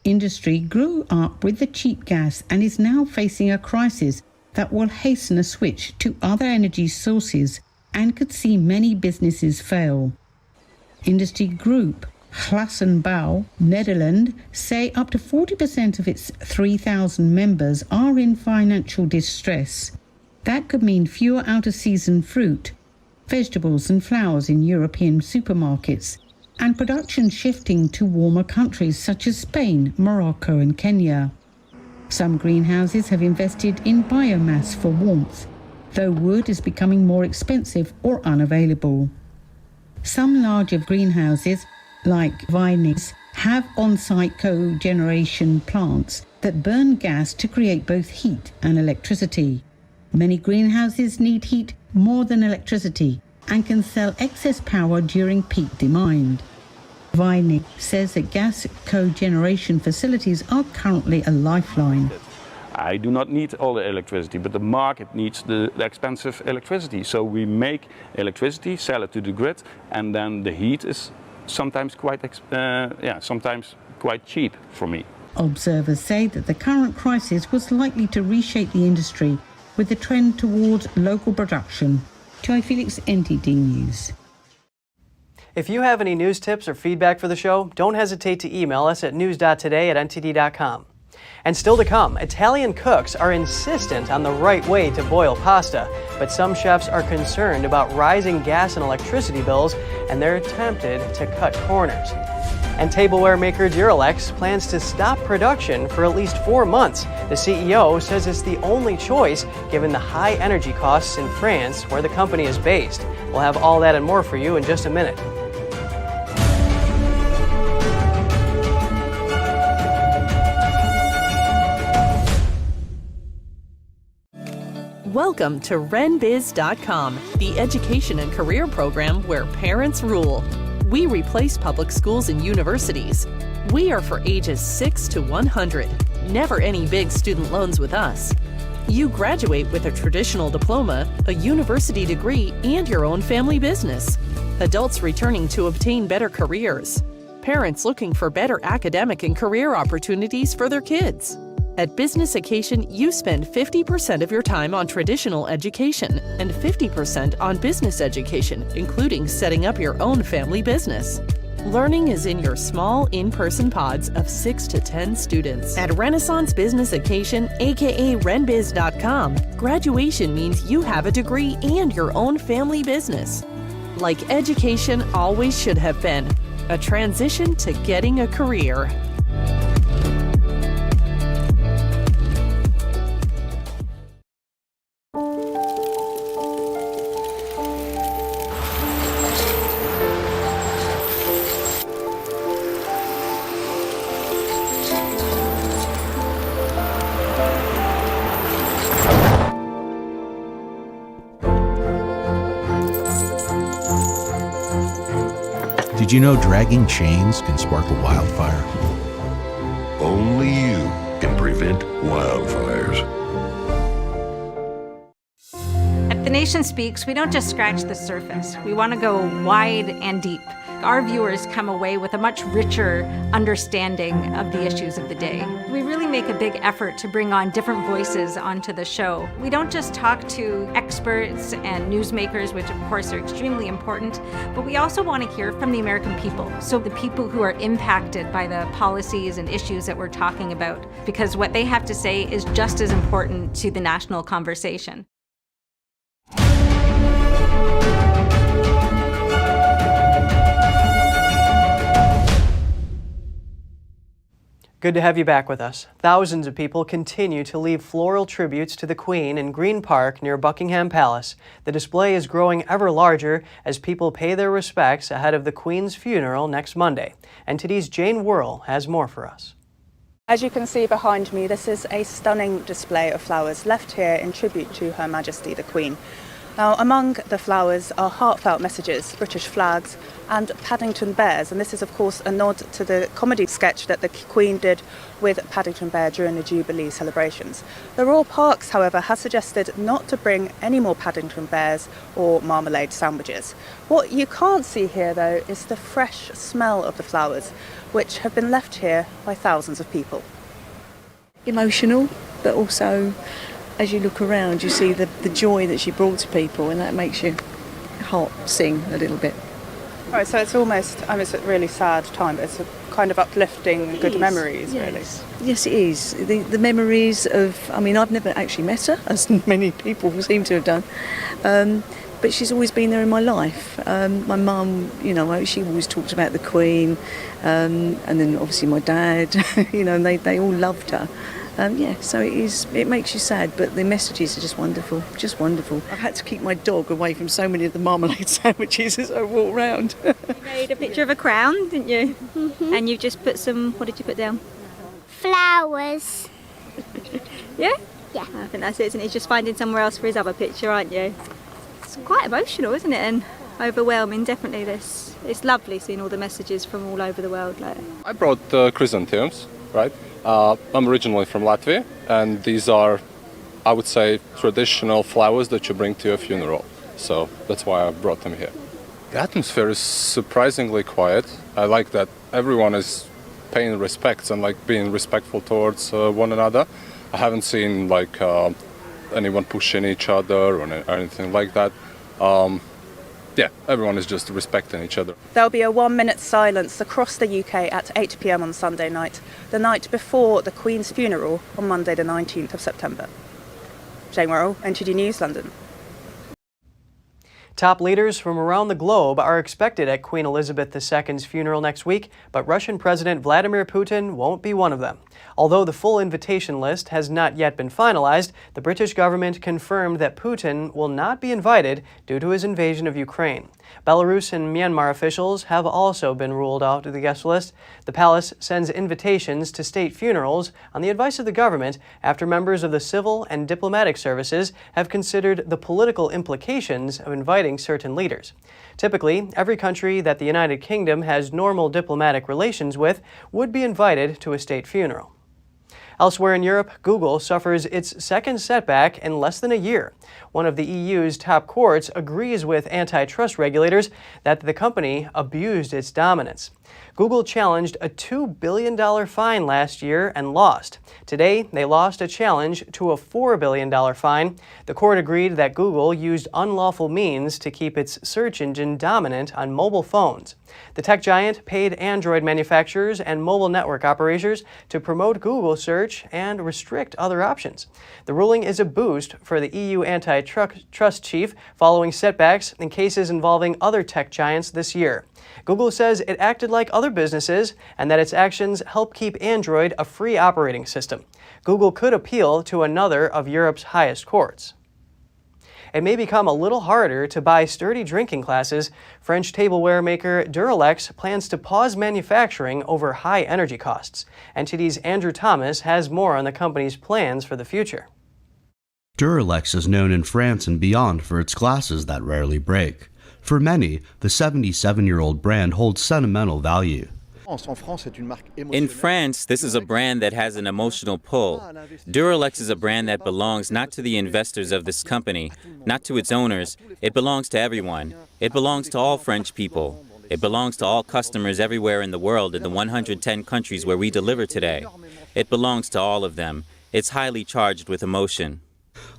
Speaker 3: industry grew up with the cheap gas and is now facing a crisis that will hasten a switch to other energy sources and could see many businesses fail. Industry group Glassenbouw, Netherlands, say up to 40% of its 3,000 members are in financial distress. That could mean fewer out-of-season fruit, vegetables and flowers in European supermarkets, and production shifting to warmer countries such as Spain, Morocco and Kenya. Some greenhouses have invested in biomass for warmth, though wood is becoming more expensive or unavailable. Some larger greenhouses like Weinig's, have on-site cogeneration plants that burn gas to create both heat and electricity. Many greenhouses need heat more than electricity and can sell excess power during peak demand. Weinig says that gas cogeneration facilities are currently a lifeline.
Speaker 5: I do not need all the electricity, but the market needs the expensive electricity. So we make electricity, sell it to the grid, and then the heat is sometimes quite cheap for me.
Speaker 3: Observers say that the current crisis was likely to reshape the industry with the trend towards local production. Joy Felix, NTD News.
Speaker 1: If you have any news tips or feedback for the show, don't hesitate to email us at news.today@ntd.com. And still to come, Italian cooks are insistent on the right way to boil pasta, but some chefs are concerned about rising gas and electricity bills, and they're tempted to cut corners. And tableware maker Duralex plans to stop production for at least 4 months. The CEO says it's the only choice given the high energy costs in France, where the company is based. We'll have all that and more for you in just a minute.
Speaker 23: Welcome to RenBiz.com, the education and career program where parents rule. We replace public schools and universities. We are for ages 6 to 100. Never any big student loans with us. You graduate with a traditional diploma, a university degree, and your own family business. Adults returning to obtain better careers. Parents looking for better academic and career opportunities for their kids. At Business Occasion, you spend 50% of your time on traditional education and 50% on business education, including setting up your own family business. Learning is in your small, in-person pods of 6 to 10 students. At Renaissance Business Occasion, aka renbiz.com, graduation means you have a degree and your own family business. Like education always should have been, a transition to getting a career.
Speaker 6: Did you know dragging chains can spark a wildfire?
Speaker 8: Only you can prevent wildfires.
Speaker 9: At The Nation Speaks, we don't just scratch the surface. We want to go wide and deep. Our viewers come away with a much richer understanding of the issues of the day. We really make a big effort to bring on different voices onto the show. We don't just talk to experts and newsmakers, which of course are extremely important, but we also want to hear from the American people. So the people who are impacted by the policies and issues that we're talking about, because what they have to say is just as important to the national conversation.
Speaker 1: Good to have you back with us. Thousands of people continue to leave floral tributes to the Queen in Green Park near Buckingham Palace. The display is growing ever larger as people pay their respects ahead of the Queen's funeral next Monday. NTD's Jane Worrell has more for us.
Speaker 24: As you can see behind me, this is a stunning display of flowers left here in tribute to Her Majesty the Queen. Now, among the flowers are heartfelt messages, British flags and Paddington Bears, and this is of course a nod to the comedy sketch that the Queen did with Paddington Bear during the Jubilee celebrations. The Royal Parks, however, has suggested not to bring any more Paddington Bears or marmalade sandwiches. What you can't see here though is the fresh smell of the flowers, which have been left here by thousands of people.
Speaker 25: Emotional, but also as you look around, you see the joy that she brought to people, and that makes your heart sing a little bit.
Speaker 24: Right, so it's almost a really sad time, but it's a kind of uplifting, good memories, really.
Speaker 25: Yes, it is. The memories of, I mean, I've never actually met her, as many people seem to have done, but she's always been there in my life. My mum, you know, she always talked about the Queen, and then obviously my dad, you know, and they all loved her. So it makes you sad, but the messages are just wonderful, just wonderful. I've had to keep my dog away from so many of the marmalade sandwiches as I walk around.
Speaker 26: You made a picture of a crown, didn't you? Mm-hmm. And you just put what did you put down?
Speaker 27: Flowers.
Speaker 26: Yeah?
Speaker 27: Yeah.
Speaker 26: I think that's it, isn't it? He's just finding somewhere else for his other picture, aren't you? It's quite emotional, isn't it? And overwhelming, definitely. It's lovely seeing all the messages from all over the world.
Speaker 28: I brought chrysanthemums, right? I'm originally from Latvia, and these are, I would say, traditional flowers that you bring to a funeral. So that's why I brought them here. The atmosphere is surprisingly quiet. I like that everyone is paying respects and being respectful towards one another. I haven't seen anyone pushing each other or anything like that. Everyone is just respecting each other.
Speaker 24: There'll be a 1-minute silence across the UK at 8 p.m. on Sunday night, the night before the Queen's funeral on Monday the 19th of September. Jane Worrell, NTD News, London.
Speaker 1: Top leaders from around the globe are expected at Queen Elizabeth II's funeral next week, but Russian President Vladimir Putin won't be one of them. Although the full invitation list has not yet been finalized, the British government confirmed that Putin will not be invited due to his invasion of Ukraine. Belarus and Myanmar officials have also been ruled out of the guest list. The palace sends invitations to state funerals on the advice of the government after members of the civil and diplomatic services have considered the political implications of inviting certain leaders. Typically, every country that the United Kingdom has normal diplomatic relations with would be invited to a state funeral. Elsewhere in Europe, Google suffers its second setback in less than a year. One of the EU's top courts agrees with antitrust regulators that the company abused its dominance. Google challenged a $2 billion fine last year and lost. Today, they lost a challenge to a $4 billion fine. The court agreed that Google used unlawful means to keep its search engine dominant on mobile phones. The tech giant paid Android manufacturers and mobile network operators to promote Google search and restrict other options. The ruling is a boost for the EU antitrust chief following setbacks in cases involving other tech giants this year. Google says it acted like other businesses and that its actions help keep Android a free operating system. Google could appeal to another of Europe's highest courts. It may become a little harder to buy sturdy drinking glasses. French tableware maker Duralex plans to pause manufacturing over high energy costs. NTD's Andrew Thomas has more on the company's plans for the future.
Speaker 10: Duralex is known in France and beyond for its glasses that rarely break. For many, the 77-year-old brand holds sentimental value.
Speaker 11: In France, this is a brand that has an emotional pull. Duralex is a brand that belongs not to the investors of this company, not to its owners. It belongs to everyone. It belongs to all French people. It belongs to all customers everywhere in the world in the 110 countries where we deliver today. It belongs to all of them. It's highly charged with emotion.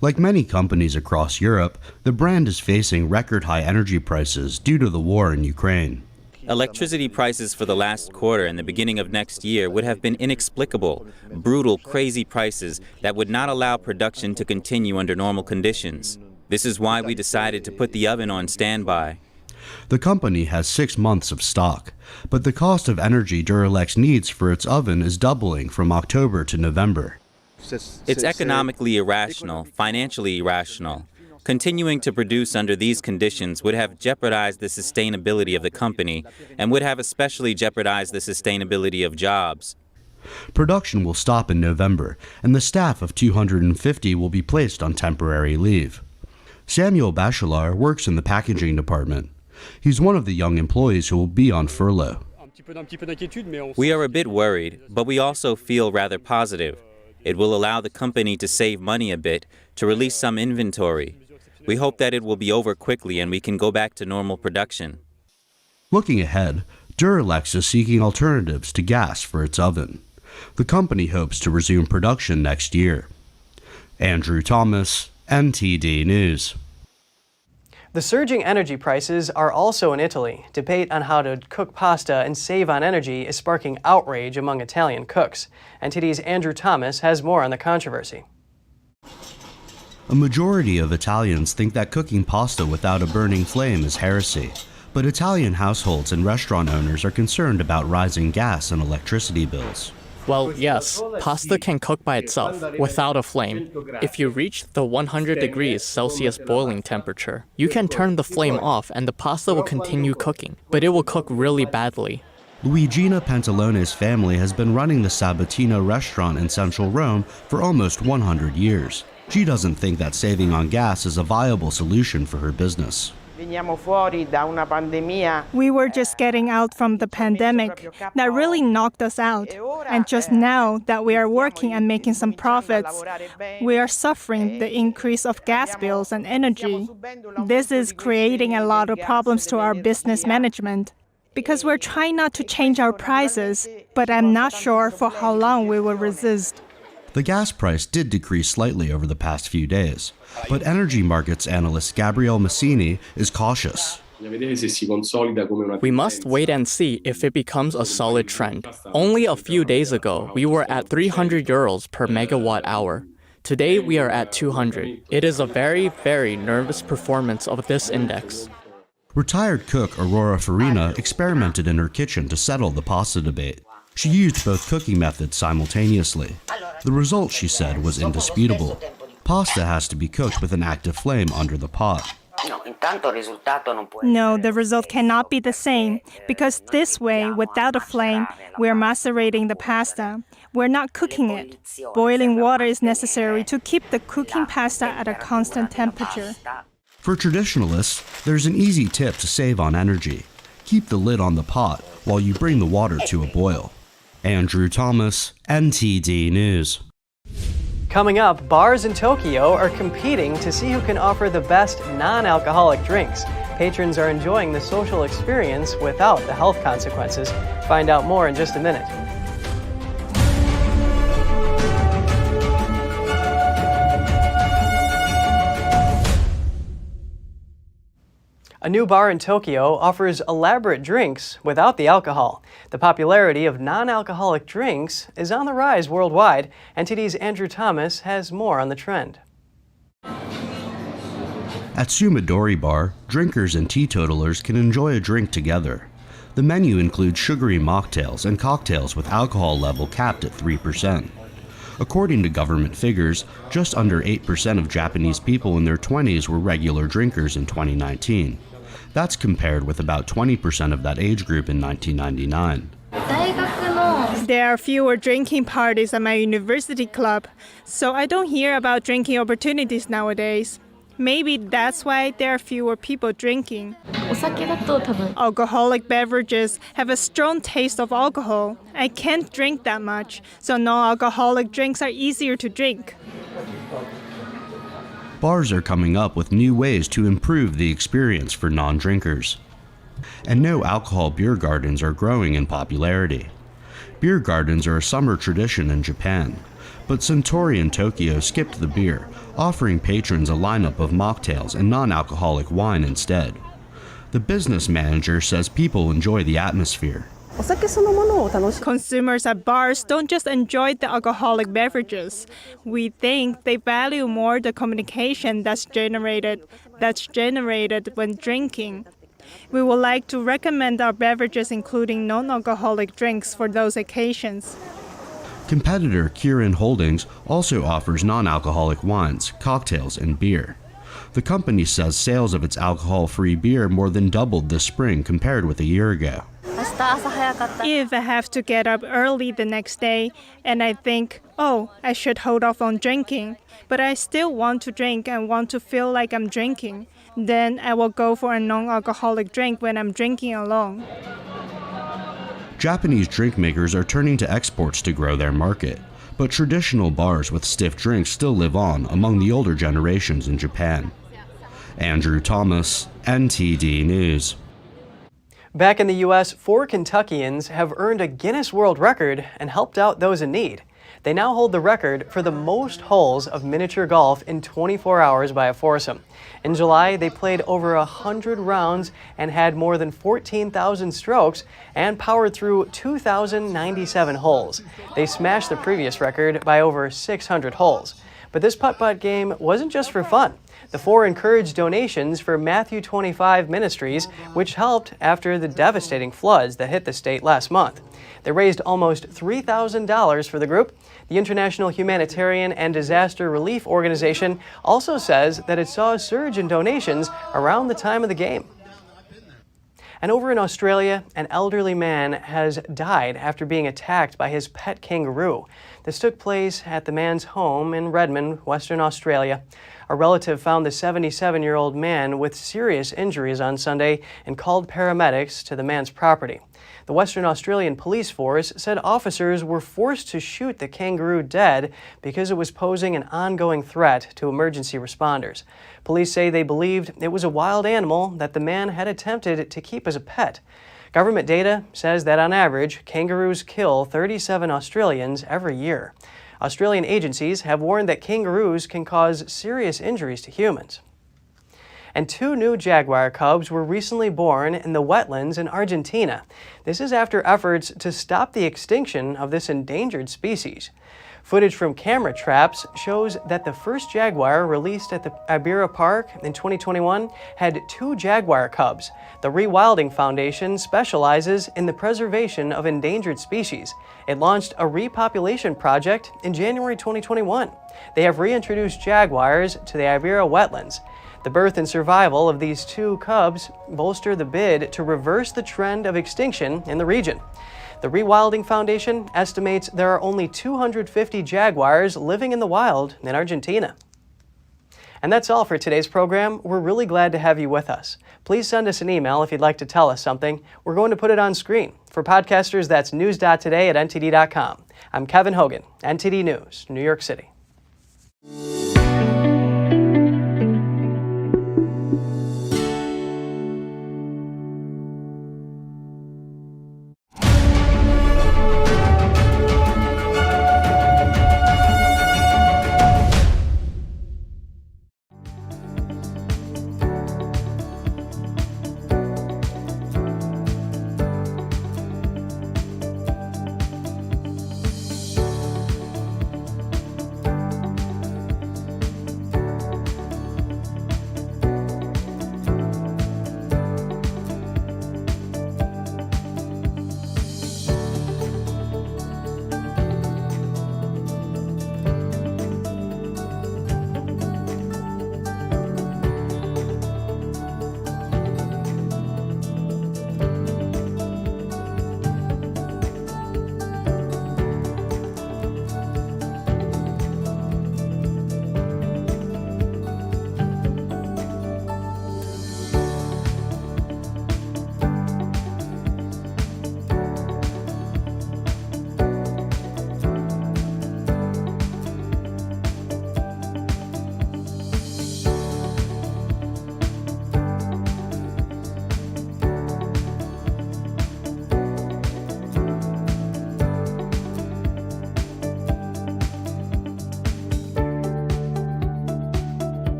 Speaker 10: Like many companies across Europe, the brand is facing record-high energy prices due to the war in Ukraine.
Speaker 11: Electricity prices for the last quarter and the beginning of next year would have been inexplicable, brutal, crazy prices that would not allow production to continue under normal conditions. This is why we decided to put the oven on standby.
Speaker 10: The company has 6 months of stock, but the cost of energy Duralex needs for its oven is doubling from October to November.
Speaker 11: It's economically irrational, financially irrational. Continuing to produce under these conditions would have jeopardized the sustainability of the company and would have especially jeopardized the sustainability of jobs.
Speaker 10: Production will stop in November, and the staff of 250 will be placed on temporary leave. Samuel Bachelard works in the packaging department. He's one of the young employees who will be on furlough.
Speaker 11: We are a bit worried, but we also feel rather positive. It will allow the company to save money a bit, to release some inventory. We hope that it will be over quickly and we can go back to normal production.
Speaker 10: Looking ahead, Duralex is seeking alternatives to gas for its oven. The company hopes to resume production next year. Andrew Thomas, NTD News.
Speaker 1: The surging energy prices are also in Italy. Debate on how to cook pasta and save on energy is sparking outrage among Italian cooks. NTD's Andrew Thomas has more on the controversy.
Speaker 10: A majority of Italians think that cooking pasta without a burning flame is heresy, but Italian households and restaurant owners are concerned about rising gas and electricity bills.
Speaker 22: Well, yes, pasta can cook by itself, without a flame. If you reach the 100 degrees Celsius boiling temperature, you can turn the flame off and the pasta will continue cooking, but it will cook really badly.
Speaker 10: Luigina Pantalone's family has been running the Sabatino restaurant in central Rome for almost 100 years. She doesn't think that saving on gas is a viable solution for her business.
Speaker 12: We were just getting out from the pandemic that really knocked us out. And just now that we are working and making some profits, we are suffering the increase of gas bills and energy. This is creating a lot of problems to our business management because we're trying not to change our prices, but I'm not sure for how long we will resist.
Speaker 10: The gas price did decrease slightly over the past few days, but energy markets analyst Gabriele Massini is cautious.
Speaker 22: We must wait and see if it becomes a solid trend. Only a few days ago, we were at 300 euros per megawatt hour. Today, we are at 200. It is a very, very nervous performance of this index.
Speaker 10: Retired cook Aurora Farina experimented in her kitchen to settle the pasta debate. She used both cooking methods simultaneously. The result, she said, was indisputable. Pasta has to be cooked with an active flame under the pot.
Speaker 12: No, the result cannot be the same, because this way, without a flame, we're macerating the pasta. We're not cooking it. Boiling water is necessary to keep the cooking pasta at a constant temperature.
Speaker 10: For traditionalists, there's an easy tip to save on energy. Keep the lid on the pot while you bring the water to a boil. Andrew Thomas, NTD News.
Speaker 1: Coming up, bars in Tokyo are competing to see who can offer the best non-alcoholic drinks. Patrons are enjoying the social experience without the health consequences. Find out more in just a minute. A new bar in Tokyo offers elaborate drinks without the alcohol. The popularity of non-alcoholic drinks is on the rise worldwide. NTD's Andrew Thomas has more on the trend.
Speaker 10: At Sumadori Bar, drinkers and teetotalers can enjoy a drink together. The menu includes sugary mocktails and cocktails with alcohol level capped at 3%. According to government figures, just under 8% of Japanese people in their 20s were regular drinkers in 2019. That's compared with about 20% of that age group in 1999.
Speaker 12: There are fewer drinking parties at my university club, so I don't hear about drinking opportunities nowadays. Maybe that's why there are fewer people drinking. Alcoholic beverages have a strong taste of alcohol. I can't drink that much, so non-alcoholic drinks are easier to drink.
Speaker 10: Bars are coming up with new ways to improve the experience for non-drinkers. And no-alcohol beer gardens are growing in popularity. Beer gardens are a summer tradition in Japan, but Suntory in Tokyo skipped the beer, offering patrons a lineup of mocktails and non-alcoholic wine instead. The business manager says people enjoy the atmosphere.
Speaker 12: Consumers at bars don't just enjoy the alcoholic beverages. We think they value more the communication that's generated when drinking. We would like to recommend our beverages including non-alcoholic drinks for those occasions.
Speaker 10: Competitor Kirin Holdings also offers non-alcoholic wines, cocktails, and beer. The company says sales of its alcohol-free beer more than doubled this spring compared with a year ago.
Speaker 12: If I have to get up early the next day and I think, oh, I should hold off on drinking, but I still want to drink and want to feel like I'm drinking, then I will go for a non-alcoholic drink when I'm drinking alone.
Speaker 10: Japanese drink makers are turning to exports to grow their market, but traditional bars with stiff drinks still live on among the older generations in Japan. Andrew Thomas, NTD News.
Speaker 1: Back in the U.S., 4 Kentuckians have earned a Guinness World Record and helped out those in need. They now hold the record for the most holes of miniature golf in 24 hours by a foursome. In July, they played over 100 rounds and had more than 14,000 strokes and powered through 2,097 holes. They smashed the previous record by over 600 holes. But this putt-putt game wasn't just for fun. The 4 encouraged donations for Matthew 25 Ministries, which helped after the devastating floods that hit the state last month. They raised almost $3,000 for the group. The International Humanitarian and Disaster Relief Organization also says that it saw a surge in donations around the time of the game. And over in Australia, an elderly man has died after being attacked by his pet kangaroo. This took place at the man's home in Redmond, Western Australia. A relative found the 77-year-old man with serious injuries on Sunday and called paramedics to the man's property. The Western Australian Police Force said officers were forced to shoot the kangaroo dead because it was posing an ongoing threat to emergency responders. Police say they believed it was a wild animal that the man had attempted to keep as a pet. Government data says that on average, kangaroos kill 37 Australians every year. Australian agencies have warned that kangaroos can cause serious injuries to humans. And 2 new jaguar cubs were recently born in the wetlands in Argentina. This is after efforts to stop the extinction of this endangered species. Footage from camera traps shows that the first jaguar released at the Ibera Park in 2021 had 2 jaguar cubs. The Rewilding Foundation specializes in the preservation of endangered species. It launched a repopulation project in January 2021. They have reintroduced jaguars to the Ibera wetlands. The birth and survival of these 2 cubs bolster the bid to reverse the trend of extinction in the region. The Rewilding Foundation estimates there are only 250 jaguars living in the wild in Argentina. And that's all for today's program. We're really glad to have you with us. Please send us an email if you'd like to tell us something. We're going to put it on screen. For podcasters, that's news.today@ntd.com. I'm Kevin Hogan, NTD News, New York City.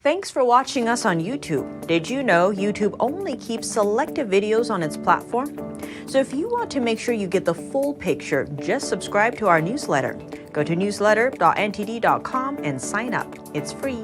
Speaker 2: Thanks for watching us on YouTube. Did you know YouTube only keeps selective videos on its platform? So if you want to make sure you get the full picture, just subscribe to our newsletter. Go to newsletter.ntd.com and sign up. It's free.